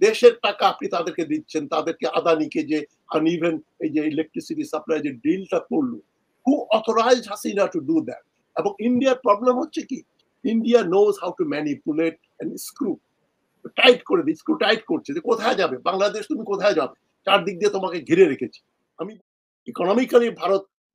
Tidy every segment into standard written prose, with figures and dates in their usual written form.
দেশের টাকা আপনি তাদেরকে দিচ্ছেন, তাদেরকে আদানিকে যে আনইভেন এই যে ইলেকট্রিসিটি সাপ্লাই যে ডিলটা করলো, who authorized Hasina to do that? এবং ইন্ডিয়ার প্রবলেম হচ্ছে কি, India knows how to manipulate and screw tight করে দিই, স্ক্রু টাইট করছে যে কোথায় যাবে বাংলাদেশ, তুমি কোথায় যাবে, চারদিক দিয়ে তোমাকে ঘিরে রেখেছি। আমি ইকোনমিক্যালি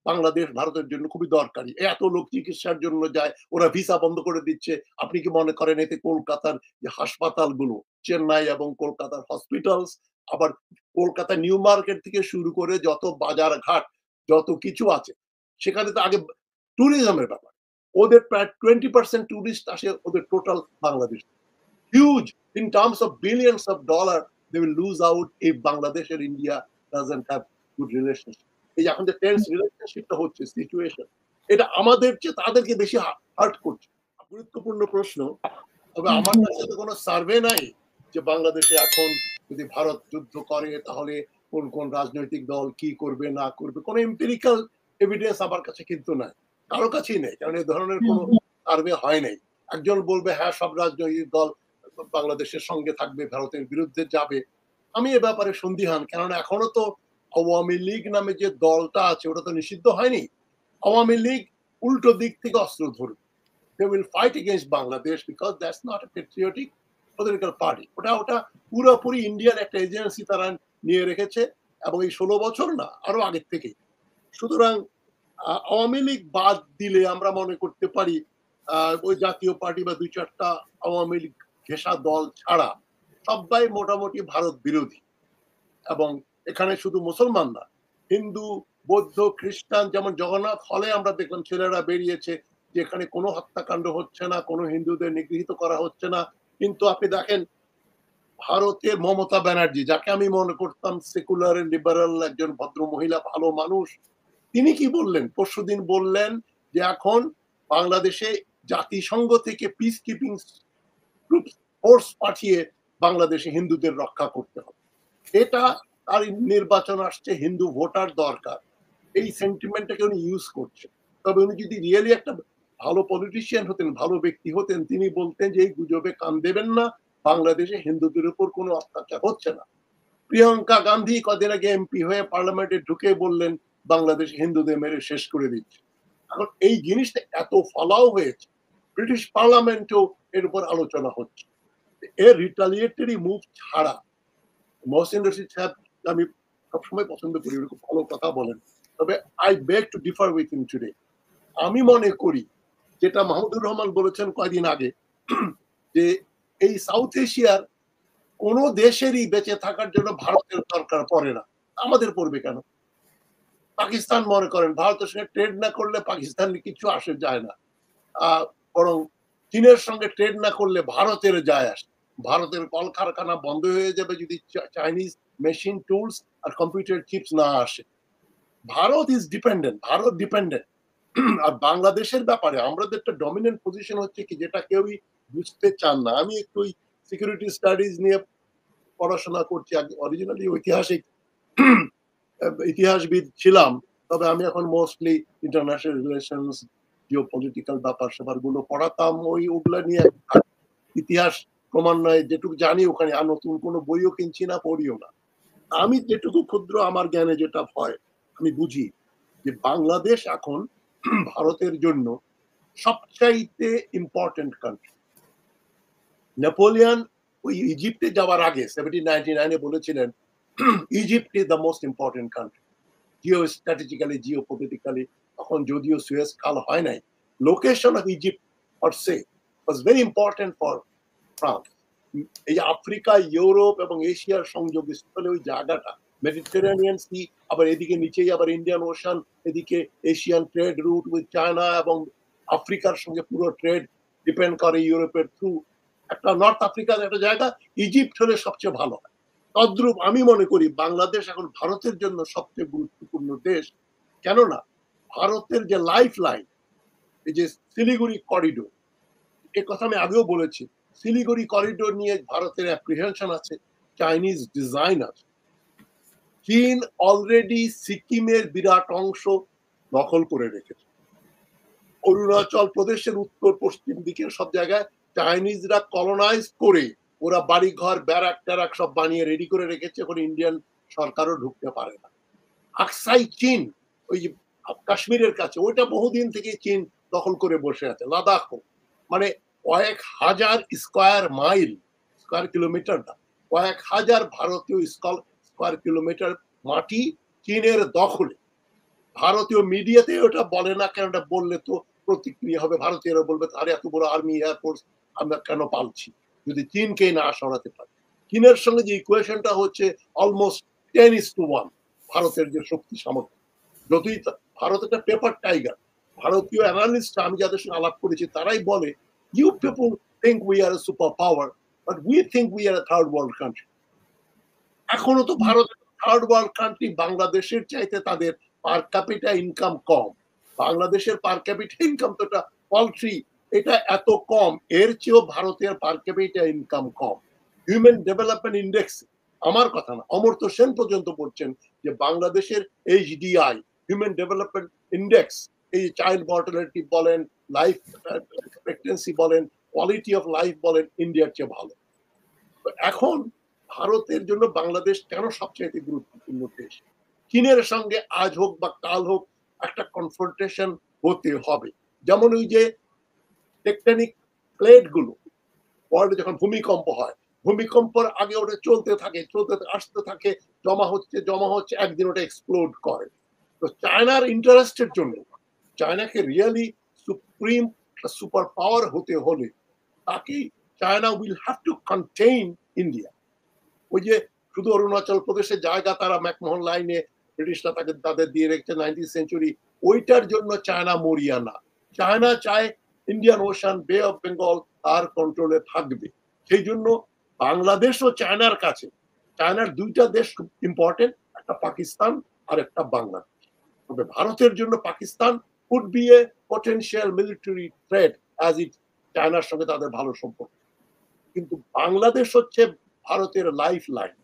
বাংলাদেশ ভারতের জন্য খুবই দরকারি। এত লোক চিকিৎসার জন্য যায়, ওরা ভিসা বন্ধ করে দিচ্ছে। আপনি কি মনে করেন এতে কলকাতার যে হাসপাতালগুলো, চেন্নাই এবং কলকাতার হসপিটালস, আবার কলকাতা নিউ মার্কেট থেকে শুরু করে যত বাজার ঘাট, যত কিছু আছে, সেখানে তো আগে ট্যুরিজমের ব্যাপার। ওদের প্রায় 20% টুরিস্ট আসে ওদের total Bangladesh. Huge in terms of billions of dollars they will lose out if Bangladesh and India doesn't have good relationship. এই যে এখন যে টেন্স রিলেশনশিপটা হচ্ছে সিচুয়েশন, এটা আমাদের চেয়ে তাদেরকে বেশি হার্ট করছে। গুরুত্বপূর্ণ প্রশ্ন। তবে আমার কাছে তো কোনো সার্ভে নাই যে বাংলাদেশে এখন যদি ভারত যুদ্ধ করে তাহলে কোন কোন রাজনৈতিক দল কি করবে না করবে, কোনো এম্পিরিক্যাল এভিডেন্স আমার কাছে কিন্তু নাই, কারো কাছেই নেই, কারণ এই ধরনের কোনো সার্ভে হয় নাই। একজন বলবে হ্যাঁ সব রাজনৈতিক দল বাংলাদেশের সঙ্গে থাকবে, ভারতের বিরুদ্ধে যাবে। আমি এ ব্যাপারে সন্দিহান, কেননা এখনো তো আওয়ামী লীগ নামে যে দলটা আছে ওটা তো নিষিদ্ধ হয়নি। আওয়ামী লীগ উল্টো দিক থেকে অস্ত্র ধরবে। They will fight against Bangladesh because that's not a patriotic political party. ওটা পুরোপুরি ইন্ডিয়ার একটা এজেন্সি তারা নিয়ে রেখেছে, এবং এই 16 বছর না, আরো আগের থেকেই। সুতরাং আওয়ামী লীগ বাদ দিলে আমরা মনে করতে পারি ওই জাতীয় পার্টি বা 2-4টা আওয়ামী লীগ ঘেঁষা দল ছাড়া সবাই মোটামুটি ভারত বিরোধী। এবং এখানে শুধু মুসলমান না, হিন্দু, বৌদ্ধ, খ্রিস্টান, যেমন জগন্নাথ হলে আমরা দেখলাম ছেলেরা বেরিয়েছে যে এখানে কোনো হত্যাকাণ্ড হচ্ছে না, কোনো হিন্দুদের নিগৃহীত করা হচ্ছে না। কিন্তু আপনি দেখেন ভারতের মমতা ব্যানার্জি, যাকে আমি মনে করতাম সেকুলার লিবারাল একজন ভদ্র মহিলা, ভালো মানুষ, তিনি কি বললেন? পরশুদিন বললেন যে এখন বাংলাদেশে জাতিসংঘ থেকে পিস কিপিং ফোর্স পাঠিয়ে বাংলাদেশে হিন্দুদের রক্ষা করতে হবে। এটা তার নির্বাচন আসছে, হিন্দু ভোটার দরকার, এই সেন্টিমেন্টটাকে উনি ইউজ করছেন। তবে উনি যদি রিয়েলি একটা ভালো পলিটিশিয়ান হতেন, ভালো ব্যক্তি হতেন, তিনি বলতেন যে এই গুজবে কান দেবেন না, বাংলাদেশে হিন্দুদের উপর কোনো অত্যাচার হচ্ছে না। প্রিয়াঙ্কা গান্ধী কদিন আগে এমপি হয়ে পার্লামেন্টে ঢুকে বললেন বাংলাদেশ হিন্দুদের মেরে শেষ করে দিচ্ছে। এখন এই জিনিসটা এত ফলাও হয়েছে, ব্রিটিশ পার্লামেন্টেও এর উপর আলোচনা হচ্ছে। এর রিটালিয়েটরি মুভ ছাড়া মহসিন রশিদ সাহেব আমি সবসময় পছন্দ করি, উনি খুব ভালো কথা বলেন। তবে I beg two differ with him today. আমি মনে করি যেটা মাহমুদুর রহমান বলেছেন কয়দিন আগে, যে এই সাউথ এশিয়ার কোন দেশেরই বেঁচে থাকার জন্য ভারতের দরকার পড়ে না। আমাদের পড়বে কেন? পাকিস্তান মনে করেন ভারতের সঙ্গে ট্রেড না করলে পাকিস্তান কিছু আসে যায় না, বরং চীনের সঙ্গে ট্রেড না করলে ভারতের যায় আসে। ভারতের কলকারখানা বন্ধ হয়ে যাবে যদি চাইনিজ মেশিন টুলস আর কম্পিউটার চিপস না আসে। Bharat is dependent, Bharat dependent. আর বাংলাদেশের ব্যাপারে আমাদের একটা ডমিনেন্ট পজিশন হচ্ছে কি, যেটা কেউই বুঝতে চান না। আমি একটু সিকিউরিটি স্টাডিজ নিয়ে পড়াশোনা করছি, অরিজিনালি ঐতিহাসিক ইতিহাসবিদ ছিলাম, তবে আমি এখন মোস্টলি ইন্টারন্যাশনাল রিলেশনস, জিওপলিটিক্যাল ব্যাপার স্যাপার গুলো পড়াতাম, ওগুলা নিয়ে ইতিহাস ক্রমান্বয়ে যেটুকু জানি ওখানে, আর নতুন কোনো বইও কিনছি না, পড়িও না। আমি যেটুকু ক্ষুদ্র আমার জ্ঞানে যেটা হয়, আমি বুঝি যে বাংলাদেশ এখন ভারতের জন্য সবচাইতে ইম্পর্টেন্ট কান্ট্রি। নেপোলিয়ান ওই ইজিপ্টে যাওয়ার আগে 1799 বলেছিলেন Egypt is the most important country, Jio strategically, Jio politically. তখন যদিও সুয়েজ খাল হয় নাই, location of Egypt per se was very important for France. এই যে আফ্রিকা, ইউরোপ এবং এশিয়ার সংযোগস্থলে ওই জায়গাটা, মেডিটেরানিয়ান সি, আবার এদিকে নিচেই আবার ইন্ডিয়ান ওশান, এদিকে Asian trade root with China, এবং আফ্রিকার সঙ্গে পুরো ট্রেড ডিপেন্ড করে ইউরোপের থ্রু। একটা নর্থ আফ্রিকার একটা জায়গা, ইজিপ্ট হলে সবচেয়ে ভালো হয়। তদ্রূপ আমি মনে করি বাংলাদেশ এখন ভারতের জন্য সবচেয়ে গুরুত্বপূর্ণ দেশ। কেননা ভারতের যে লাইফ লাইন, এই যে শিলিগুড়ি করিডোর, এ কথা আমি আগেও বলেছি, শিলিগুড়ি করিডোর নিয়ে ভারতের অ্যাপ্রিহেনশন আছে, চাইনিজ ডিজাইন আছে। চীন অলরেডি সিকিমের বিরাট অংশ দখল করে রেখেছে। অরুণাচল প্রদেশের উত্তর পশ্চিম দিকের সব জায়গায় চাইনিজরা কলোনাইজ করে ওরা বাড়ি ঘর ব্যারাক ট্যারাক সব বানিয়ে রেডি করে রেখেছে, এখন ইন্ডিয়ান সরকারও ঢুকতে পারে না। আকসাই চীন, ওই যে কাশ্মীরের কাছে, ওইটা বহুদিন থেকে চীন দখল করে বসে আছে। লাদাখও, মানে কয়েক হাজার স্কয়ার মাইল, স্কয়ার কিলোমিটার না, কয়েক হাজার ভারতীয় স্কয়ার কিলোমিটার মাটি চীনের দখলে। ভারতীয় মিডিয়াতে ওটা বলে না, কেন ওটা বললে তো প্রতিক্রিয়া হবে, ভারতীয়রা বলবে আরে এত বড় আর্মি এয়ারফোর্স আমরা কেন পালছি যদি চীনকে না সরাতে পারি। চীনের সঙ্গে যে ইকুয়েশনটা হচ্ছে অলমোস্ট 10:1 ভারতের যে শক্তি সামর্থ্য। যতই ভারত একটা পেপার টাইগার, ভারতীয় অ্যানালিস্ট আমি যাদের সঙ্গে আলাপ করেছি তারাই বলে you people think we are a super power but we think we are a third world country. এখনো তো ভারত থার্ড ওয়ার্ল্ড কান্ট্রি, বাংলাদেশের চাইতে তাদের পার ক্যাপিটা ইনকাম কম। বাংলাদেশের পার ক্যাপিটা ইনকাম তো এটা পলট্রি, এটা এত কম, এর চেয়েও ভারতের পার ক্যাপিটা ইনকাম কম। হিউম্যান ডেভেলপমেন্ট ইন্ডেক্স, আমার কথা না, অমর্ত্য সেন পর্যন্ত বলছেন যে বাংলাদেশের এইচডিআই, হিউম্যান ডেভেলপমেন্ট ইন্ডেক্স, এই চাইল্ড মর্টালিটি বলেন, লাইফ এক্সপেক্টেন্সি বলেন, কোয়ালিটি অফ লাইফ বলেন, ইন্ডিয়ার চেয়ে ভালো। এখন ভারতের জন্য বাংলাদেশ কেন সবচেয়ে গুরুত্বপূর্ণ দেশ? চীনের সঙ্গে আজ হোক বা কাল হোক একটা কনফ্রন্টেশন হতে হবে। যেমন ওই যে টেকটনিক প্লেট গুলো, ওয়ার্ল্ডে যখন ভূমিকম্প হয়, ভূমিকম্পের আগে ওটা চলতে থাকে, চলতে আসতে থাকে, জমা হচ্ছে, একদিন ওটা এক্সপ্লোড করে। তো চায়নার ইন্টারেস্টের জন্য, চায়নাকে রিয়েলি সুপ্রিম সুপার পাওয়ার হতে হলে তাকে China will have to contain India. ওই যে শুধু অরুণাচল প্রদেশের জায়গা তারা ম্যাকমোহন লাইনে ব্রিটিশরা তাকে তাদের দিয়ে রেখেছে 19th সেঞ্চুরি, ওইটার জন্য চায়না মরিয়া না। চায়না চায় ইন্ডিয়ান ওশান, বে অফ বেঙ্গল তার কন্ট্রোলে থাকবে। সেই জন্য বাংলাদেশও চায়নার কাছে, চায়নার দুইটা দেশ খুব ইম্পর্টেন্ট, একটা পাকিস্তান আর একটা বাংলাদেশ। তবে ভারতের জন্য Pakistan would be a potential military threat as it, চায়নার সঙ্গে তাদের ভালো সম্পর্ক। কিন্তু বাংলাদেশ হচ্ছে ভারতের লাইফ লাইন।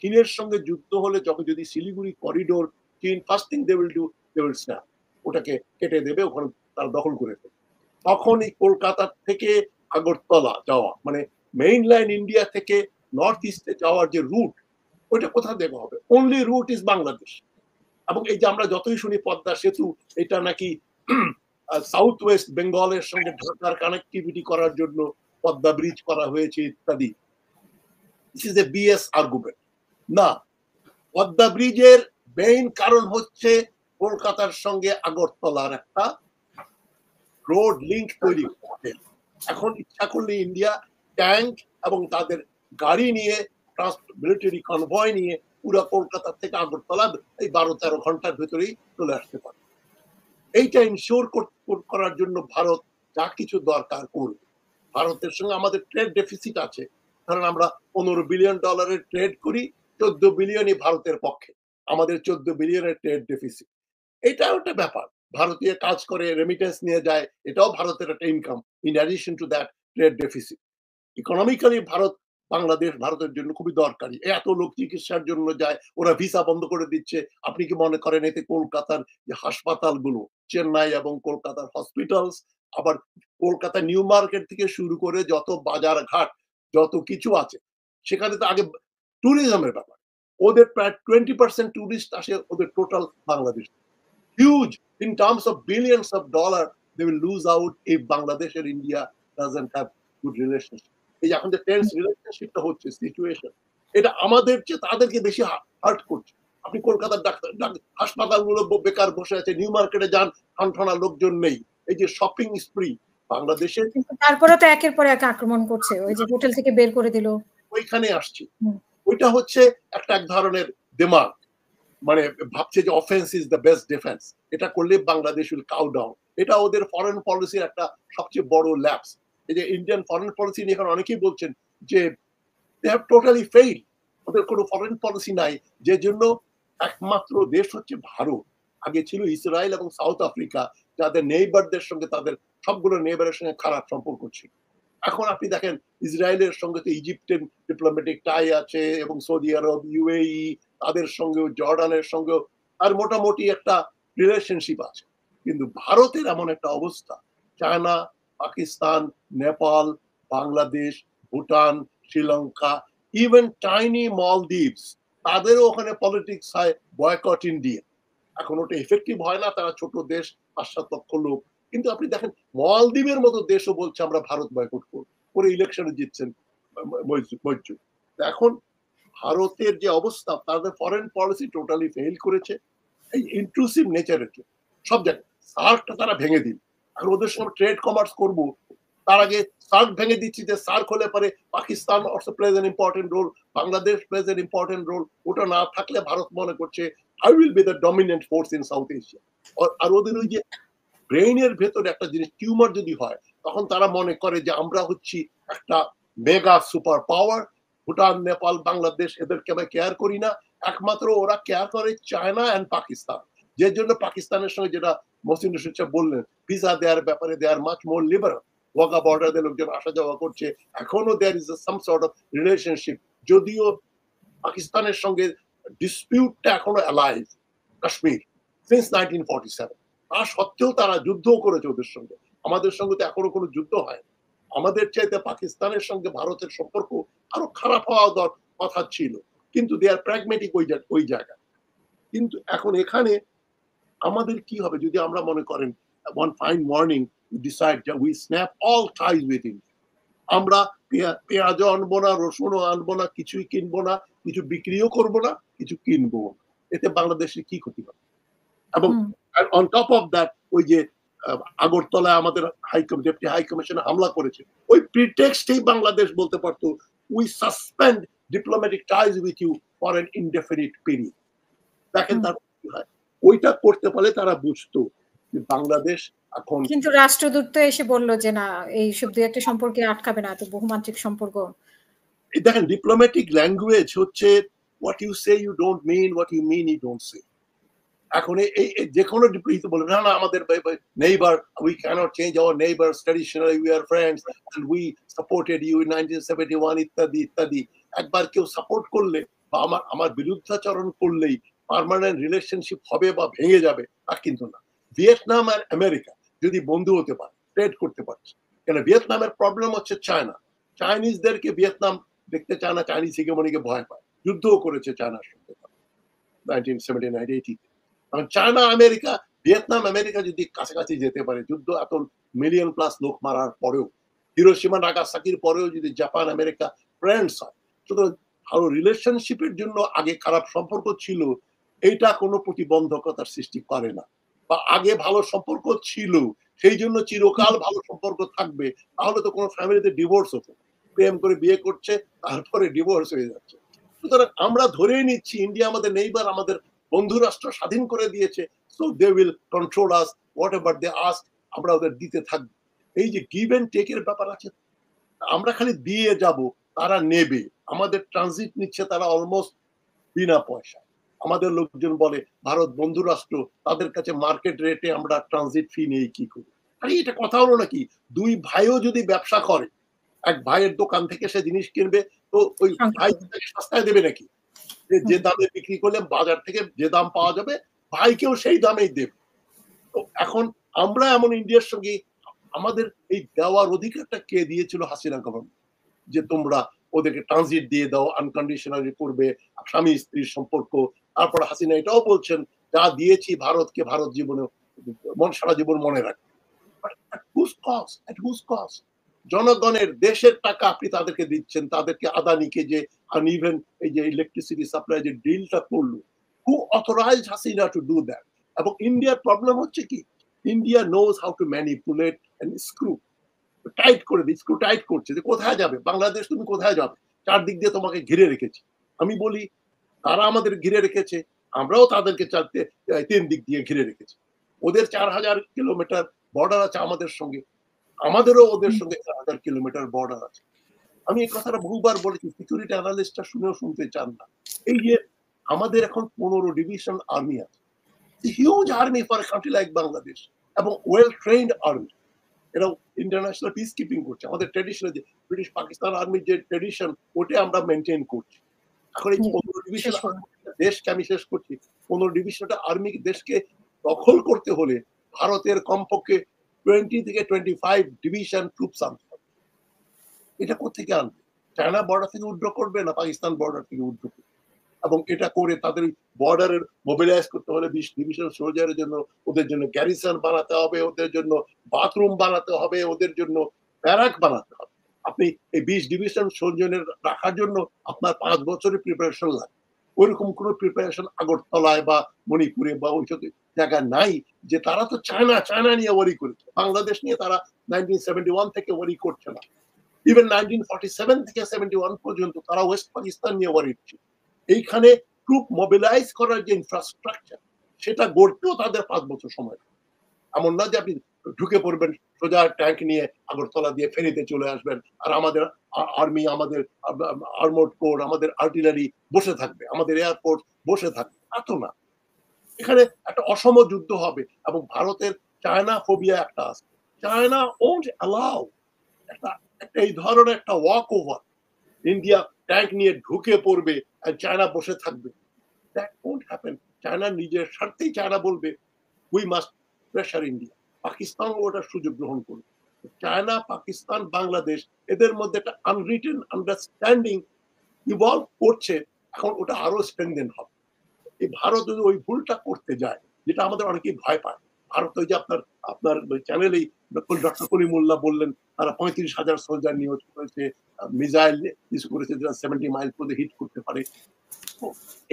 চীনের সঙ্গে যুদ্ধ হলে, যখন যদি শিলিগুড়ি করিডোর, চীন first thing they will do, they will snap, ওটাকে কেটে দেবে, ওখানে তারা দখল করে ফেলবে। তখন এই কলকাতা থেকে আগরতলা যাওয়া, মানে মেইন লাইন ইন্ডিয়া থেকে নর্থ ইস্টে যাওয়ার যে রুট, ওইটা কোথা দেওয়া হবে? Only route is Bangladesh. এবং এই যে আমরা যতই শুনি পদ্মা সেতু, এটা নাকি সাউথ ওয়েস্ট বেঙ্গলের সঙ্গে ঢাকার কানেক্টিভিটি করার জন্য পদ্মা ব্রিজ করা হয়েছে ইত্যাদি, this is a BS argument. না, পদ্মা ব্রিজের মেইন কারণ হচ্ছে কলকাতার সঙ্গে আগরতলার একটা রোড লিংক তৈরি করতে। এখন ইচ্ছা করলে ইন্ডিয়া ট্যাঙ্ক এবং তাদের গাড়ি নিয়ে, মিলিটারি কনভয় নিয়ে পুরো কলকাতা থেকে আগরতলা এই 12-13 ঘন্টার ভেতরেই চলে আসতে পারে। এইটা ইনশিওর করার জন্য ভারত যা কিছু দরকার করবে। ভারতের সঙ্গে আমাদের ট্রেড ডেফিসিট আছে, কারণ আমরা $15 বিলিয়ন ট্রেড করি, 14 বিলিয়নই ভারতের পক্ষে, আমাদের 14 বিলিয়নের ট্রেড ডেফিসিট। এটাও একটা ব্যাপার। ভারতীয় কাজ করে রেমিটেন্স নিয়ে যায়, এটাও ভারতের একটা income in addition to that trade deficit. Economically Bangladesh ভারতের জন্য খুবই দরকারি। এত লোক চিকিৎসার জন্য যায়, ওরা ভিসা বন্ধ করে দিচ্ছে। আপনি কি মনে করেন এতে কলকাতার যে হাসপাতালগুলো, চেন্নাই এবং কলকাতার হসপিটালস, আবার কলকাতা নিউ মার্কেট থেকে শুরু করে যত বাজার ঘাট, যত কিছু আছে, সেখানে তো আগে ট্যুরিজমের ব্যাপার, ওদের প্রায় 20% টুরিস্ট আসে ওদের total Bangladesh. Huge in terms of billions of dollar they will lose out if Bangladesh আর India doesn't have good relationship. এই যে এখন যে টেন্স রিলেশনশিপটা হচ্ছে, সিচুয়েশন, এটা আমাদের চেয়ে তাদেরকে বেশি হার্ট করছে। আপনি কলকাতার হাসপাতালগুলো বেকার বসে আছে, নিউ মার্কেটে যান, ঠানঠানা লোকজন নেই। এই যে শপিং স্প্রি বাংলাদেশের, তারপরে তো একের পর এক আক্রমণ করছে, ওই যে হোটেল থেকে বের করে দিল, ওইখানে আসছে। ওইটা হচ্ছে একটা এক ধরনের দিমাগ, মানে ভাবছে যে offence is the best defence, এটা করলে বাংলাদেশ উইল কাউ ডাউন। এটা ওদের ফরেন পলিসির একটা সবচেয়ে বড় ল্যাপস। এই যে ইন্ডিয়ান ফরেন পলিসি নিয়ে এখন অনেকেই বলছেন যে দে হ্যাভ টোটালি ফেইল, ওদের কোনো ফরেন পলিসি নাই, যে জন্য একমাত্র দেশ হচ্ছে ভারত। আগে ছিল ইসরায়েল এবং সাউথ আফ্রিকা, যাদের নেইবারদের সঙ্গে, তাদের সবগুলো নেইবারের সঙ্গে খারাপ সম্পর্ক ছিল। এখন আপনি দেখেন ইসরায়েলের সঙ্গে তো ইজিপ্টের ডিপ্লোম্যাটিক টাই আছে, এবং সৌদি আরব, ইউএই, তাদের সঙ্গেও, জর্ডানের সঙ্গেও আর মোটামুটি একটা রিলেশনশিপ আছে। কিন্তু ভারতের এমন একটা অবস্থা, China, Pakistan, Nepal, Bangladesh, Bhutan, Sri Lanka, even tiny মলদ্বীপস, তাদেরও ওখানে পলিটিক্স হয় বয়কট ইন্ডিয়া। এখন ওটা এফেক্টিভ হয় না, তারা ছোট দেশ, ৫-৭ লক্ষ লোক। কিন্তু আপনি দেখেন মলদ্বীপের মতো দেশও বলছে আমরা ভারত বয়কট করব, করে ইলেকশনে জিতছেন মৈত্র। এখন ভারতের যে অবস্থা, তাদের ফরেন পলিসি টোটালি ফেল করেছে এই ইনক্লুসিভ নেচারের জন্য। সব জায়গায় সার্কটা তারা ভেঙে দিল। আর ওদের সঙ্গে ট্রেড কমার্স করব, তার আগে সার্ক ভেঙে দিচ্ছি, যে সার্ক হলে পরে Pakistan also plays an important role, Bangladesh plays an important role. ওটা না থাকলে ভারত মনে করছে I will be the dominant force in South Asia. আর ওদের ওই যে ব্রেইনের ভেতরে একটা জিনিস টিউমার যদি হয়, তখন তারা মনে করে যে আমরা হচ্ছি একটা mega super power. Bhutan, Nepal, Bangladesh এদেরকে আমরা কেয়ার করি না, একমাত্র ওরা কেয়ার করে চায়না অ্যান্ড পাকিস্তান। যে জন্য পাকিস্তানের সঙ্গে, যেটা মহসিন রশিদ সাহেব বললেন, ভিসা দেওয়ার ব্যাপারে they are much more liberal. Wagah বর্ডারে লোকজন আসা যাওয়া করছে, এখনো there is some sort of relationship. যদিও পাকিস্তানের সঙ্গে ডিসপিউটটা এখনো অ্যালাইভ, কাশ্মীর সিন্স 1947। তা সত্ত্বেও তারা যুদ্ধও করেছে ওদের সঙ্গে। আমাদের সঙ্গে তো এখনো কোনো যুদ্ধ হয়। আমাদের চাইতে পাকিস্তানের সঙ্গে ভারতের সম্পর্ক আরো খারাপ হওয়া কথা ছিল, কিন্তু দে আর প্র্যাগমেটিক ওই জায়গায়। কিন্তু এখন এখানে আমাদের কি হবে যদি আমরা মনে করেন one fine morning we decide that we snap all ties with India. আমরা পেঁয়াজও আনবো না, রসুনও আনবো না, কিছুই কিনবো না, কিছু বিক্রিও করবো না, কিছু কিনবো। এতে বাংলাদেশের কি ক্ষতি হবে? এবং অন টপ অফ দ্যাট, ওই যে আগরতলায় আমাদের ডেপুটি হাই কমিশনে হামলা করেছে, ওই প্রিটেক্সটেই বাংলাদেশ বলতে পারতো we suspend diplomatic ties with you for an indefinite period. দেখেন তার কি হয়। ওইটা করতে পারলে তারা বুঝতো যে বাংলাদেশ এখন। কিন্তু রাষ্ট্রদূত তো এসে বলল যে না, এই সব দুই একটা সম্পর্কে আটকাবে না, তো বহুমাত্রিক সম্পর্ক। দেখেন ডিপ্লোম্যাটিক ল্যাঙ্গুয়েজ হচ্ছে what you say you don't mean, what you mean you don't say. এখন এই যে কোনো ডিপ্লোমেসি বলে না, না আমাদের neighbour, we cannot change our neighbours, traditionally we are friends and we supported you in 1971 ইত্যাদি ইত্যাদি। একবার কেউ সাপোর্ট করলে বা আমার বিরুদ্ধাচরণ করলেই পার্মানেন্ট রিলেশনশিপ হবে বা ভেঙে যাবে, তা কিন্তু না। ভিয়েতনাম আর আমেরিকা যদি বন্ধু হতে পারে, ট্রেড করতে পারছে, কেন ভিয়েতনামের প্রবলেম হচ্ছে চায়না। চাইনিজদেরকে ভিয়েতনাম দেখতে চায় না, চাইনিজ হিগেমনিকে ভয় পায়, যুদ্ধও করেছে চায়নার সঙ্গে 1979-80। চায়না আমেরিকা, ভিয়েতনাম আমেরিকা যদি কাছাকাছি যেতে পারে, যুদ্ধ এত মিলিয়ন প্লাস লোক মারার পরেও, হিরোশিমা নাগাসাকির পরেও যদি জাপান আমেরিকা ফ্রেন্ডস হয়, সুতরাং আরো রিলেশনশিপের জন্য আগে খারাপ সম্পর্ক ছিল, এইটা কোনো প্রতিবন্ধকতার সৃষ্টি করে না। বা আগে ভালো সম্পর্ক ছিল, সেই জন্য চিরকাল ভালো সম্পর্ক থাকবে, তাহলে তো কোনো ফ্যামিলিতে ডিভোর্স হতো। প্রেম করে বিয়ে করছে, তারপরে ডিভোর্স হয়ে যাচ্ছে। সুতরাং আমরা ধরেই নিচ্ছি ইন্ডিয়া আমাদের নেইবার, আমাদের বন্ধু রাষ্ট্র, স্বাধীন করে দিয়েছে, so they will control us, whatever they ask আমরা ওদের দিতে থাকবো। এই যে গিভ এন্ড টেকের ব্যাপার আছে, আমরা খালি দিয়ে যাব, তারা নেবে। আমাদের ট্রানজিট নিচ্ছে তারা অলমোস্ট বিনা পয়সা। আমাদের লোকজন বলে ভারত বন্ধু রাষ্ট্র, তাদের কাছে মার্কেট রেটে আমরা ট্রানজিট ফি নিয়ে কি করি। আরে এটা কথা হলো নাকি? দুই ভাইও যদি ব্যবসা করে, এক ভাইয়ের দোকান থেকে সে জিনিস কিনবে, তো ওই ভাই তাকে সস্তায় দেবে নাকি? যে দামে বিক্রি করলে বাজার থেকে যে দাম পাওয়া যাবে, ভাইকেও সেই দামেই দেবে। তো এখন আমরা এমন ইন্ডিয়ার সঙ্গে আমাদের এই দেওয়ার অধিকারটা কে দিয়েছিল? হাসিনা গভর্নমেন্ট, যে তোমরা ওদেরকে ট্রানজিট দিয়ে দাও, আনকন্ডিশনালি করবে, স্বামী স্ত্রীর সম্পর্ক। তারপর হাসিনা এটাও বলছেন, যা দিয়েছি ভারতকে, ভারত জীবনে সারা জীবন মনে রাখবে। জনগণের, দেশের টাকা আপনি তাদেরকে দিচ্ছেন, তাদেরকে আদানিকে যে আনইভেন এই যে ইলেকট্রিসিটি সাপ্লাই যে ডিলটা করলো, who authorise Hasina to do that? এবং ইন্ডিয়ার প্রবলেম হচ্ছে কি, India knows how to manipulate and screw tight করে দিই, স্ক্রু টাইট করছে যে কোথায় যাবে বাংলাদেশ, তুমি কোথায় যাবে, চারদিক দিয়ে তোমাকে ঘিরে রেখেছি। আমি বলি তারা আমাদের ঘিরে রেখেছে, আমরাও তাদেরকে তিন দিক দিয়ে ঘিরে রেখেছি। ওদের 4000 কিলোমিটার বর্ডার আছে আমাদের সঙ্গে, আমাদেরও ওদের সঙ্গে 4000 কিলোমিটার বর্ডার আছে। আমি এই কথাটা বহুবার বলেছি, সিকিউরিটি অ্যানালিস্টরা শুনেও শুনতে চান না। এই যে আমাদের এখন 15 ডিভিশন আর্মি আছে, huge army for country like Bangladesh, এবং ওয়েল ট্রেন্ড আর্মি। এরা ইন্টারন্যাশনাল পিস কিপিং করছে। আমাদের ট্রেডিশনাল যে ব্রিটিশ পাকিস্তান আর্মির যে ট্রেডিশন, ওটা আমরা মেনটেন করছি। এখন এই 15 ডিভিশন দেশকে আমি শেষ করছি, 15 ডিভিশনটা আর্মি দেশকে দখল করতে হলে ভারতের কমপক্ষে 20 থেকে 25 ডিভিশন ট্রুপস আনতে হবে। এটা কোথেকে আনবে? চায়না বর্ডার থেকে উইথড্র করবে না পাকিস্তান বর্ডার থেকে উইথড্র করবে। এবং এটা করে তাদের বর্ডারের মোবিলাইজ করতে হলে 20 ডিভিশন সোলজারের জন্য ওদের জন্য গ্যারিসন বানাতে হবে, ওদের জন্য বাথরুম বানাতে হবে, ওদের জন্য ব্যারাক বানাতে হবে। আপনি এই 20 ডিভিশন সোলজারের রাখার জন্য আপনার 5 বছরের প্রিপারেশন লাগে। ওইরকম কোনো প্রিপারেশন আগরতলায় বা মণিপুরে বা ওই সব জায়গায় নাই, যে তারা তো চায়না নিয়ে ওয়ারি করেছে। বাংলাদেশ নিয়ে তারা 1971 থেকে ওয়ারি করছে না। ইভেন 1947 থেকে 71 পর্যন্ত তারা ওয়েস্ট পাকিস্তান নিয়ে ওয়ারি ছিল। এইখানে ট্রুপ মোবিলাইজ করার যে ইনফ্রাস্ট্রাকচার সেটা গড়তেও তাদের 5 বছর সময়। এমন না যে আপনি ঢুকে পড়বেন সোজা ট্যাঙ্ক নিয়ে আগরতলা দিয়ে ফেরিতে চলে আসবেন, আর আমাদের আর্মি, আমাদের আর্মড কোর, আমাদের আর্টিলারি বসে থাকবে, আমাদের এয়ারফোর্স বসে থাকবে, তা তো না। এখানে একটা অসম যুদ্ধ হবে এবং ভারতের চায়না ফোবিয়া একটা আছে। চায়না ওন্ট অ্যালাউ একটা এই ধরনের একটা ওয়াক ওভার, ইন্ডিয়া ট্যাঙ্ক নিয়ে ঢুকে পড়বে আর চায়না বসে থাকবে। That won't happen. চায়না নিজের স্বার্থেই চায়না বলবে we must pressure India. Pakistan ওটার সুযোগ গ্রহণ করবে। চায়না, পাকিস্তান, বাংলাদেশ এদের মধ্যে একটা আনরিটেন আন্ডারস্ট্যান্ডিং ইভলভ করছে। এখন ওটা আরো স্ট্রেংথেন হবে। এই ভারত যদি ওই ভুলটা করতে যায়, যেটা আমাদের অনেকেই ভয় পায়। ভারত ওই যে আপনার আপনার চ্যানেলেই ডক্টর কলিমুল্লাহ বললেন তারা 35,000 সোলজার নিয়োগ করেছে, মিসাইল ইউজ করেছে যেটা 70 মাইল পর্যন্ত হিট করতে পারে।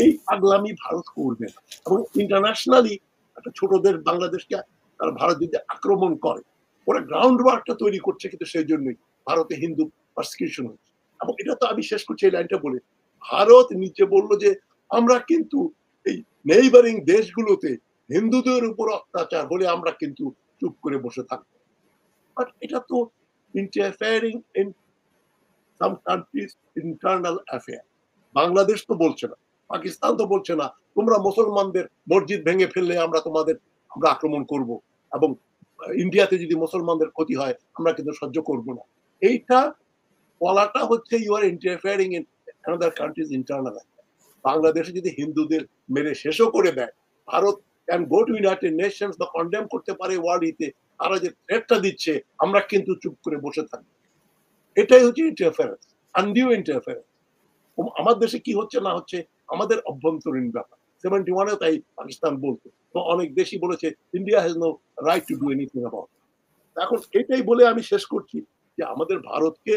এই পাগলামি ভারত করবে না। এবং ইন্টারন্যাশনালি একটা ছোট দেশ বাংলাদেশকে তারা ভারত যদি আক্রমণ করে, ওরা গ্রাউন্ড ওয়ার্কটা তৈরি করছে, কিন্তু সেই জন্যই ভারতে হিন্দু পারসিকিউশন হচ্ছে। এবং এটা তো আমি শেষ করছি এই লাইনটা বলে, ভারত নিচে বললো যে আমরা কিন্তু এই নেইবারিং দেশগুলোতে হিন্দুদের উপর অত্যাচার হলে আমরা কিন্তু চুপ করে বসে থাকবো। বাট এটা তো interfering in some countries internal affair. Bangladesh তো বলছে না, পাকিস্তান তো বলছে না তোমরা মুসলমানদের মসজিদ ভেঙে ফেললে আমরা আক্রমণ করব, এবং ইন্ডিয়াতে যদি মুসলমানদের ক্ষতি হয় আমরা কিন্তু সহ্য করব না। এইটা বলাটা হচ্ছে you are interfering in another countries internal affair. বাংলাদেশে যদি হিন্দুদের মেরে শেষও করে দেয়, Bharat can go to United Nations বা কন্ডেম করতে পারে ওয়ার্ল্ড ইতে, তারা যে থ্রেটটা দিচ্ছে আমরা কিন্তু চুপ করে বসে থাকবো। এটাই হচ্ছে ইন্টারফেরেন্স, আনডিউ ইন্টারফেরেন্স। আমার দেশে কি হচ্ছে না হচ্ছে আমাদের অভ্যন্তরীণ ব্যাপার। 71-এও তাই পাকিস্তান বলতো, তো অনেক দেশই বলেছে India has no right to do anything about. এখন এটাই বলে আমি শেষ করছি যে আমাদের ভারতকে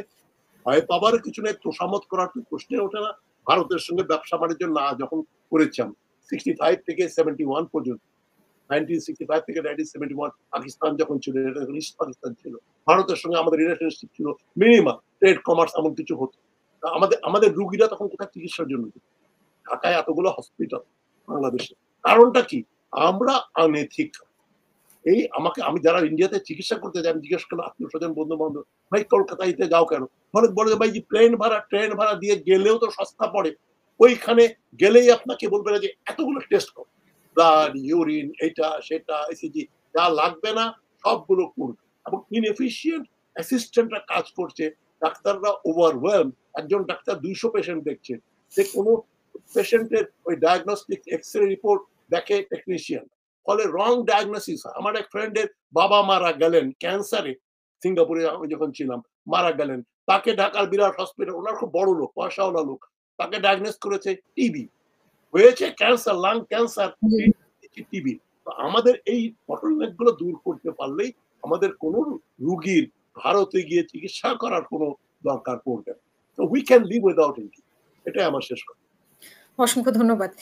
ভয় পাবার কিছু নেই, তোষামত করার তো প্রশ্নে ওঠে না। ভারতের সঙ্গে ব্যবসা বাণিজ্য না যখন করেছি আমি 65 থেকে 71 পর্যন্ত, 1965 থেকে 1971 পাকিস্তান যখন ছিল, এটা ইস্ট পাকিস্তান ছিল, ভারতের সঙ্গে আমাদের রিলেশনশিপ ছিল মিনিমাম, ট্রেড কমার্স এমন কিছু হতো। আমাদের আমাদের রুগীরা তখন কোথায় চিকিৎসার জন্য যেত? ঢাকায় এতগুলো হসপিটাল বাংলাদেশে। কারণটা কি? আমরা আনএথিক। আমি যারা ইন্ডিয়াতে চিকিৎসা করতে যাই, আমি জিজ্ঞেস করলাম আত্মীয় স্বজন বন্ধু বান্ধব, ভাই কলকাতাতে যাও কেন? বলে ভাই যে ট্রেন ভাড়া দিয়ে গেলেও তো সস্তা পড়ে, ওইখানে গেলেই আপনাকে বলবে না যে এতগুলো টেস্ট করো, ব্লাড, ইউরিন, এটা সেটা, ইসিজি, যা লাগবে না সবগুলো করবে। এবং ইনএফিশিয়েন্ট অ্যাসিস্ট্যান্টরা কাজ করছে, ডাক্তাররা ওভারওয়েলম। একজন ডাক্তার 200 পেশেন্ট দেখছে, যে কোনো পেশেন্টের ওই ডায়াগনস্টিক এক্সরে রিপোর্ট দেখে টেকনিশিয়ান, ফলে রং ডায়াগনোসিস হয়। আমার এক ফ্রেন্ডের বাবা মারা গেলেন ক্যান্সারে, সিঙ্গাপুরে আমি যখন ছিলাম, মারা গেলেন। তাকে ঢাকার বিরাট হসপিটাল, ওনার খুব বড় লোক, পয়সাওয়ালা লোক, তাকে ডায়াগনোস করেছে টিবি হয়েছে, ক্যান্সার, লাং ক্যান্সার, টিবি। আমাদের এই বটলনেক গুলো দূর করতে পারলেই আমাদের কোনো রুগীর ভারতে গিয়ে চিকিৎসা করার কোনো দরকার পড়বে না। তো we can live without it. এটাই আমার শেষ কথা। অসংখ্য ধন্যবাদ।